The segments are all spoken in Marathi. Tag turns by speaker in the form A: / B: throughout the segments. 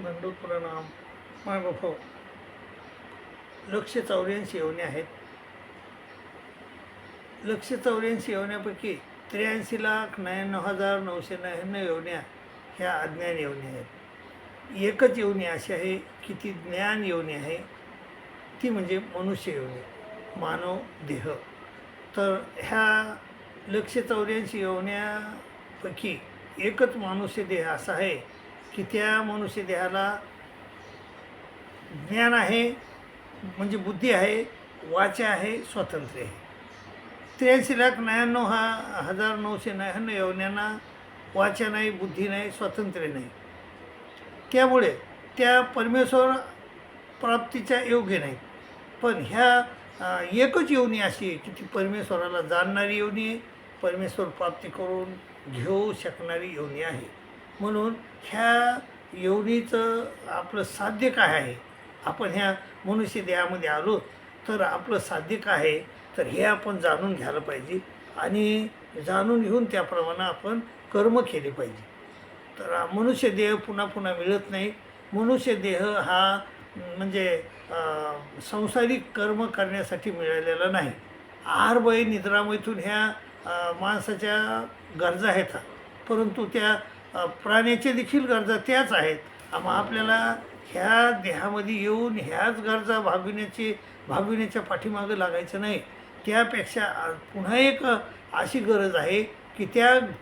A: दंडोत प्रणाम. माय बाप 184 योन्या आहेत. 184 योन्यापैकी 83,99,999 योन्या ह्या अज्ञान योनी आहेत. एकच योनी अशी आहे की ती ज्ञान योनी आहे, ती म्हणजे मनुष्य योनी, मानव देह. तर ह्या 184 योन्यापैकी एकच मनुष्य देह असा आहे की त्या मनुष्य देहाला ज्ञान आहे, म्हणजे बुद्धी आहे, वाचा आहे, स्वातंत्र्य आहे. 83,99,999 योन्यांना वाचा नाही, बुद्धी नाही, स्वातंत्र्य नाही. त्यामुळे त्या परमेश्वर प्राप्तीच्या योग्य नाहीत. पण ह्या एकच योनी अशी आहे की ती परमेश्वराला जाणणारी योनी आहे, परमेश्वर प्राप्ती करून घेऊ शकणारी योनी आहे. म्हणून ह्या योनीचं आपलं साध्य काय आहे? आपण ह्या मनुष्य देहामध्ये आलो तर आपलं साध्य काय आहे, तर हे आपण जाणून घ्यायला पाहिजे आणि जाणून घेऊन त्याप्रमाणे आपण कर्म केले पाहिजे. तर मनुष्य देह पुन्हा पुन्हा मिळत नाही. मनुष्य देह हा म्हणजे सांसारिक कर्म करण्यासाठी मिळालेला नाही. आहारभय निद्रामयतून ह्या माणसाच्या गरजा आहेत, परंतु त्या प्राण्याच्या देखील गरजा त्याच आहेत. मग आपल्याला ह्या देहामध्ये येऊन ह्याच गरजा भागविण्याच्या पाठीमागं लागायचं नाही. त्यापेक्षा पुन्हा एक अशी गरज आहे की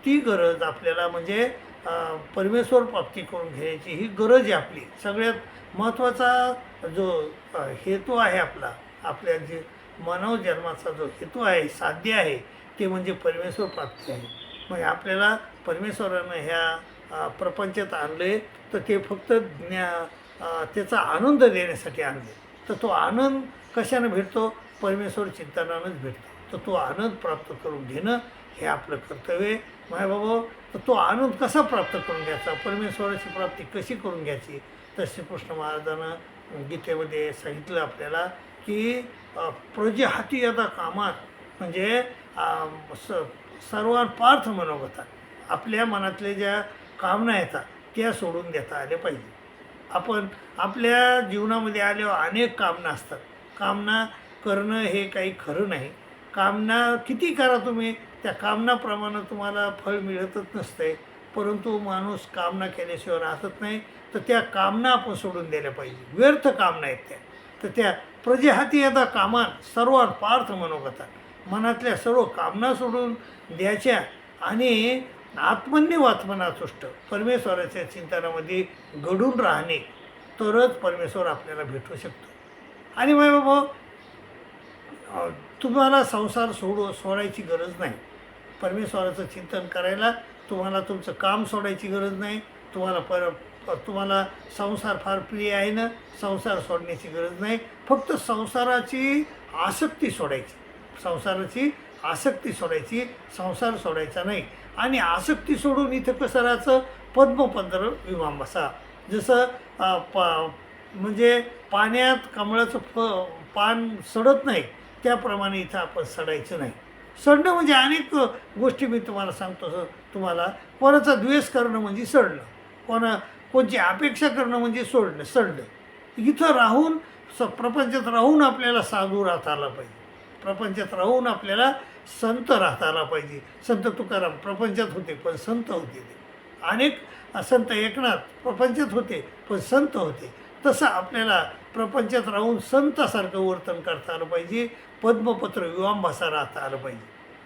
A: ती गरज आपल्याला म्हणजे परमेश्वर प्राप्ती करून घ्यायची ही गरज आहे आपली. सगळ्यात महत्त्वाचा जो हेतू आहे आपल्या जे मानव जन्माचा जो हेतू आहे, साध्य आहे, ते म्हणजे परमेश्वर प्राप्ती आहे. म्हणजे आपल्याला परमेश्वरानं ह्या प्रपंचात आणले तर ते फक्त त्याचा आनंद देण्यासाठी आणले. तर तो आनंद कशानं भेटतो? परमेश्वर चिंतनानंच भेटतो. तर तो आनंद प्राप्त करून घेणं हे आपलं कर्तव्य आहे. माझ्या बाबा, तर तो आनंद कसा प्राप्त करून घ्यायचा, परमेश्वराची प्राप्ती कशी करून घ्यायची? तर श्रीकृष्ण महाराजांनं गीतेमध्ये सांगितलं आपल्याला की प्रजहाती यदा कामात, म्हणजे सर्वात पार्थ मनोगता, आपल्या मनातले ज्या कामना येतात त्या सोडून देता आल्या पाहिजे. आपण आपल्या जीवनामध्ये आल्यावर अनेक कामना असतात. कामना करणं हे काही खरं नाही. कामना किती करा तुम्ही, त्या कामनाप्रमाणे तुम्हाला फळ मिळतच नसते. परंतु माणूस कामना केल्याशिवाय राहतच नाही. तर त्या कामना आपण सोडून द्यायला पाहिजे. व्यर्थ कामना आहेत त्या. तर त्या प्रजहाती यदा कामान सर्वात पार्थ मनोगता, मनातल्या सर्व कामना सोडून द्यायच्या आणि आत्मन्यवात्मना तुष्ट, परमेश्वराच्या चिंतनामध्ये घडून राहणे, तरच परमेश्वर आपल्याला भेटू शकतो. आणि मग बाबा, तुम्हाला संसार सोडायची गरज नाही. परमेश्वराचं चिंतन करायला तुम्हाला तुमचं काम सोडायची गरज नाही. तुम्हाला संसार फार प्रिय आहे ना, संसार सोडण्याची गरज नाही. फक्त संसाराची आसक्ती सोडायची, संसार सोडायचा नाही. आणि आसक्ती सोडून इथं कसं राहायचं? पद्मपंत्र विमांबसा. जसं म्हणजे पाण्यात कमळाचं पान सडत नाही, त्याप्रमाणे इथं आपण सडायचं नाही. सडणं म्हणजे अनेक गोष्टी मी तुम्हाला सांगतो. तुम्हाला कोणाचा द्वेष करणं म्हणजे सडणं, कोणची अपेक्षा करणं म्हणजे सडणं. इथं राहून प्रपंचात राहून आपल्याला साधू राहता आला पाहिजे. प्रपंचात राहून आपल्याला संत राहता आला पाहिजे. संत तुकाराम प्रपंचात होते पण संत होते. ते अनेक संत एकनाथ प्रपंचात होते पण संत होते. तसं आपल्याला प्रपंचात राहून संतासारखं वर्तन करता आलं पाहिजे. पद्मपत्र विवांभासा राहता आलं पाहिजे.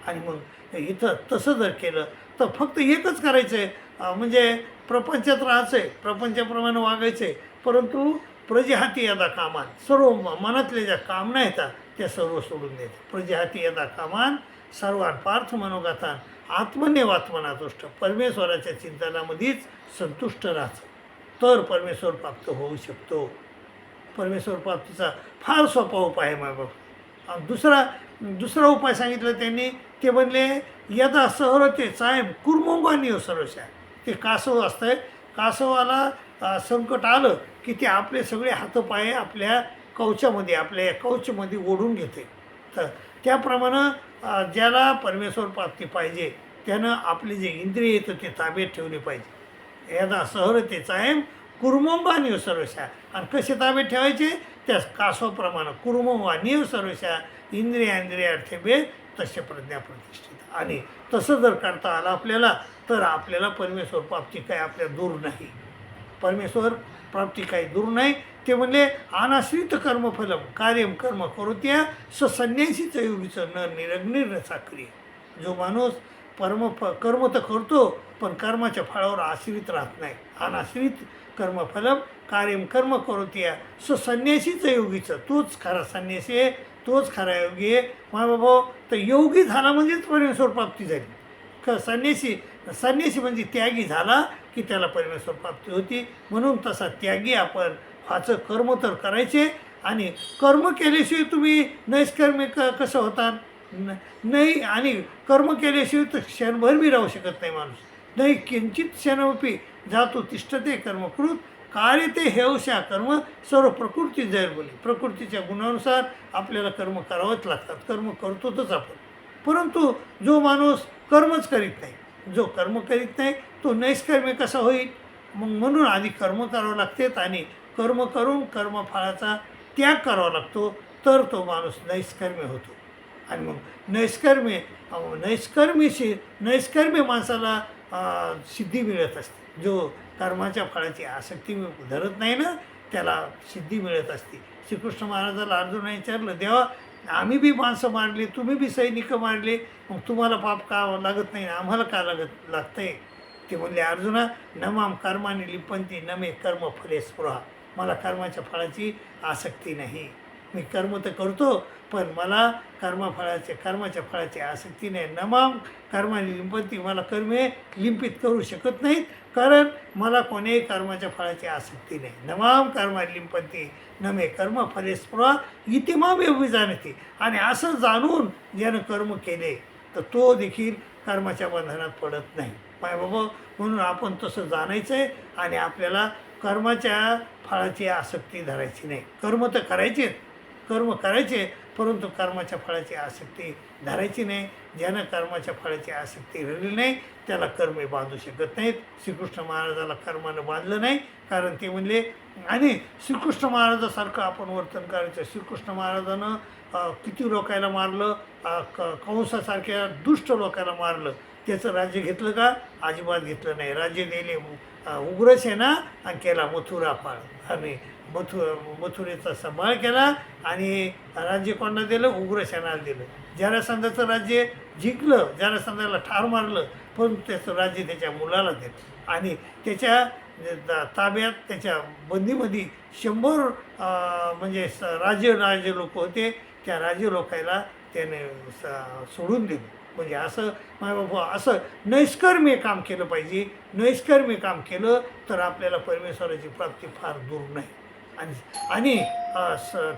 A: आणि मग इथं तसं जर केलं तर फक्त एकच करायचं आहे, म्हणजे प्रपंचात राहायचं आहे, प्रपंचाप्रमाणे वागायचं आहे. परंतु प्रजहाती यदा कामान, सर्व मनातल्या ज्या कामना येतात त्या सर्व सोडून द्यायच्या. प्रजहाती यदा कामान सर्वात पार्थ मनोगातान आत्मन्यवात्मना तुष्ट, परमेश्वराच्या चिंतनामध्येच संतुष्ट राहायचं, तर परमेश्वर प्राप्त होऊ शकतो. परमेश्वर प्राप्तीचा फार सोपा उपाय आहे माझ्या बाबा. दुसरा उपाय सांगितलं त्यांनी, ते म्हणले यदा सहरते चायम कुर्मोंगानी सर्वशा. ते कासव असतं आहे, कासवाला संकट आलं की ते आपले सगळे हातपाय आपल्या कवचामध्ये ओढून घेते. तर त्याप्रमाणे ज्याला परमेश्वर प्राप्ती पाहिजे त्यानं आपले जे इंद्रिय येतं ते ताब्यात ठेवले पाहिजे. यदा सहरते चायम कुर्मं वा निव सर्वशा. आणि कसे ताब्यात ठेवायचे? त्या कासवाप्रमाणे कुर्मं वा निव सर्वशा इंद्रियार्थेभे तसे प्रज्ञा प्रतिष्ठित. आणि तसं जर करता आलं आपल्याला तर आपल्याला परमेश्वर प्राप्ती काय आपल्या दूर नाही. परमेश्वर प्राप्ती काही दूर नाही. ते म्हणले अनाश्रित कर्मफलम कार्यम कर्म करोत्या संन्यासीचं योगीचं न निरग्निर न साक्रिय. जो माणूस कर्म तर करतो पण कर्माच्या फळावर आश्रित राहत नाही. अनाश्रित कर्मफलम कार्यम कर्म करोत्या संन्यासीचं योगीचं तोच खरा संन्यासी आहे, तोच खरा योगी आहे. बाबा तर योगी झाला म्हणजेच परमेश्वर प्राप्ती झाली. संन्यासी म्हणजे त्यागी झाला की त्याला परमेश्वर प्राप्ती होती. म्हणून तसा त्यागी आपण व्हायचं. कर्म तर करायचे आणि कर्म केल्याशिवाय तुम्ही नैष्कर्मी कसं होता नाही. आणि कर्म केल्याशिवाय तर क्षणभर बी राहू शकत नाही माणूस. नाही किंचित क्षणमपी जातो तिष्ठते कर्मकृत कार्य ते हेवशा कर्म सर्व प्रकृती जैर बोली. प्रकृतीच्या गुणानुसार आपल्याला कर्म करावंच लागतात. कर्म करतोच आपण. परंतु जो माणूस कर्मच करीत नाही, जो कर्म करीत नाही तो नैष्कर्मी कसा होईल? मग म्हणून आधी कर्म करावं लागतात आणि कर्म करून कर्मफळाचा त्याग करावा लागतो तर तो माणूस नैष्कर्मी होतो. आणि मग नैष्कर्मी माणसाला सिद्धी मिळत असते. जो कर्माच्या फळाची आसक्ती धरत नाही ना त्याला सिद्धी मिळत असते. श्रीकृष्ण महाराजाला अर्जुनाने विचारलं, देवा आम्ही बी माणसं मारली, तुम्ही बी सैनिकं मारले, मग तुम्हाला पाप का लागत नाही, आम्हाला का लागतंय? ते म्हणले, अर्जुना नमाम कर्माने लिपंती नमे कर्म फले स्पृहा. मला कर्माच्या फळाची आसक्ती नाही. मी कर्म तर करतो पण मला कर्माच्या फळाची आसक्ती नाही. नमाम कर्माने लिंपंती. मला कर्मे लिंपित करू शकत नाहीत कारण मला कोणीही कर्माच्या फळाची आसक्ती नाही. नमाम कर्माने लिंपंती नमे कर्म फले स्पृहा इथे मामे जाणते. आणि असं जाणून ज्यानं कर्म केले तर तो देखील कर्माच्या बंधनात पडत नाही. पाय बाबा म्हणून आपण तसं जाणायचं आहे आणि आपल्याला कर्माच्या फळाची आसक्ती धरायची नाही. कर्म तर करायचे परंतु कर्माच्या फळाची आसक्ती धरायची नाही. ज्यानं कर्माच्या फळाची आसक्ती धरली नाही त्याला कर्मे बांधू शकत नाहीत. श्रीकृष्ण महाराजाला कर्मानं बांधलं नाही कारण ते म्हणले. आणि श्रीकृष्ण महाराजासारखं आपण वर्तन करायचं. श्रीकृष्ण महाराजानं किती लोकायला मारलं, कंसासारख्या दुष्ट लोकांना मारलं. त्याचं राज्य घेतलं का? अजिबात घेतलं नाही. राज्य दिले उग्रसेना आणि केला मथुरापाळ. आणि मथुरेचा सांभाळ केला आणि राज्य कोणाला दिलं? उग्रसेनाला दिलं. जरासंधाचं राज्य जिंकलं, जरासंधाला ठार मारलं पण त्याचं राज्य त्याच्या मुलाला दिलं. आणि त्याच्या ताब्यात त्याच्या बंदीमध्ये 100 म्हणजे राज्य लोक होते. त्या राज्य लोकायला त्याने सोडून दिलं. म्हणजे असं बाबा असं नैष्कर्म्य काम केलं पाहिजे. नैष्कर्म्य काम केलं तर आपल्याला परमेश्वराची प्राप्ती फार दूर नाही. आणि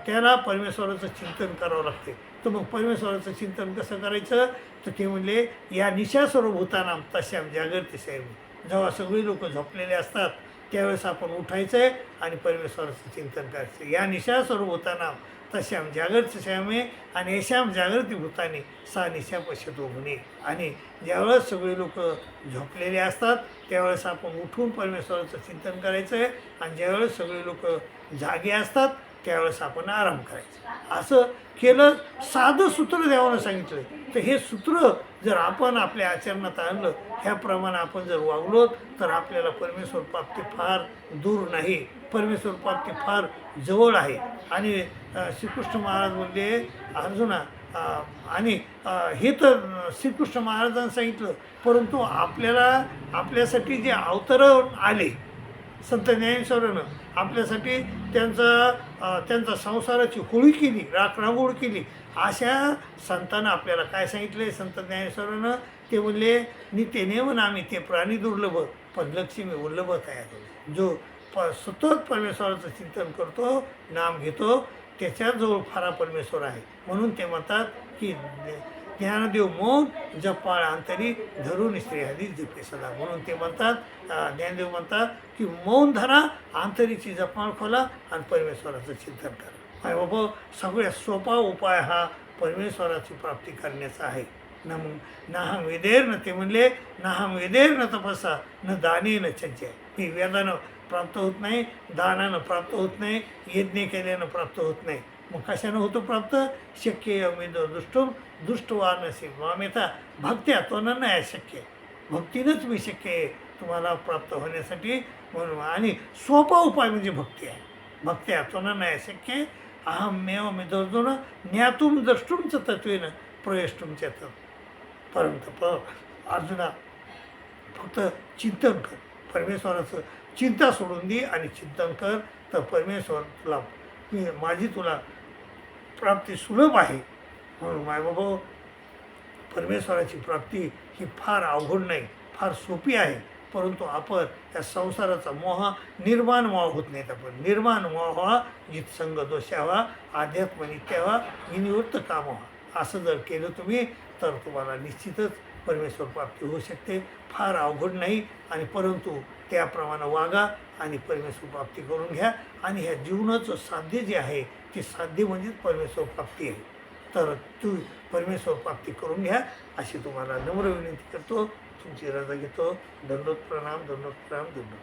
A: त्याला परमेश्वराचं चिंतन करावं लागते. तर मग परमेश्वराचं चिंतन कसं करायचं? तर ते म्हणले या निशा सर्वभूतानाम तश्याम जागृती साहेब. जेव्हा सगळी लोक झोपलेले असतात त्यावेळेस आपण उठायचं आहे आणि परमेश्वराचं चिंतन करायचं. या निशा सर्वभूतानाम तश्याम जागृती श्यामे आणि यशाम जागृती भूताने सा निशा पश्यतो म्हणे. आणि ज्यावेळेस सगळे लोक झोपलेले असतात त्यावेळेस आपण उठून परमेश्वराचं चिंतन करायचं आहे आणि ज्यावेळेस सगळे लोक जागे असतात त्यावेळेस आपण आराम करायचा. असं केलं. साधं सूत्र देवानं सांगितलं. तर हे सूत्र जर आपण आपल्या आचरणात आणलं, ह्याप्रमाणे आपण जर वागलो तर आपल्याला परमेश्वर प्राप्ती फार दूर नाही. परमेश्वर प्राप्ती फार जवळ आहे. आणि श्रीकृष्ण महाराज म्हणले अर्जुना आणि हे तर श्रीकृष्ण महाराजांनी सांगितलं. परंतु आपल्यासाठी जे अवतरण आले संत ज्ञानेश्वरानं आपल्यासाठी त्यांचा संसाराची होळी केली, राखरांगोळ केली. अशा संतांना आपल्याला काय सांगितले संत ज्ञानेश्वरानं? ते म्हणले नित्यनेम आम्ही ते प्राणी दुर्लभ पण लक्ष्मी वल्लभ तयार. जो सतत परमेश्वराचं चिंतन करतो, नाम घेतो, त्याच्याजवळ फारा परमेश्वर आहे. म्हणून ते म्हणतात की ज्ञानदेव मौन जपाळ अंतरी धरून श्रीहरी जपे सदा. म्हणून ते म्हणतात, ज्ञानदेव म्हणतात की मौन धरा, अंतरीची जपाळ खोला आणि परमेश्वराचं चिंतन करा. बाबा सगळ्यात सोपा उपाय हा परमेश्वराची प्राप्ती करण्याचा आहे. न नाहं वेदेर न ते म्हणले नाहं वेदेर न तपसा न दाने न चंचय. मी वेदानं प्राप्त होत नाही, दानानं प्राप्त होत नाही, यज्ञ केल्यानं प्राप्त होत नाही. मग कशानं होतो प्राप्त? शक्य अमेद दुष्टम दुष्टवान असे मामेता भक्त्या तो नाही शक्य. भक्तीनंच मी शक्य आहे तुम्हाला प्राप्त होण्यासाठी. म्हणून आणि सोपा उपाय म्हणजे भक्ती आहे. भक्त्या तो नाही शक्य अहम मेव मिदर्जुन ज्ञातुम द्रष्टुम च तत्वेन प्रवेष्टुम च परंतप. अर्जुना फक्त चिंतन कर, परमेश्वराचं चिंता सोडून दे आणि चिंतन कर, तर परमेश्वर तुला माझी तुला प्राप्ती सुलभ आहे. म्हणून मायबाबा परमेश्वराची प्राप्ती ही फार अवघड नाही, फार सोपी आहे. परंतु आपण त्या संसाराचा मोह निर्माण मोह होत नाहीत. आपण निर्माण मोह व्हा, जितसंग दोषावा अध्यात्म नित्यावा विनिवृत्त काम व्हा. असं जर केलं तुम्ही तर तुम्हाला निश्चितच परमेश्वर प्राप्ती होऊ शकते. फार अवघड नाही. आणि परंतु त्याप्रमाणे वागा आणि परमेश्वर प्राप्ती करून घ्या. आणि ह्या जीवनाचं साध्य जे आहे ते साध्य म्हणजेच परमेश्वर प्राप्ती आहे. तर तू परमेश्वर प्राप्ती करून घ्या अशी तुम्हाला नम्र विनंती करतो. तुमची रजा घेतो. दंडोत प्रणाम, दंडोत प्रणाम, दंडोत.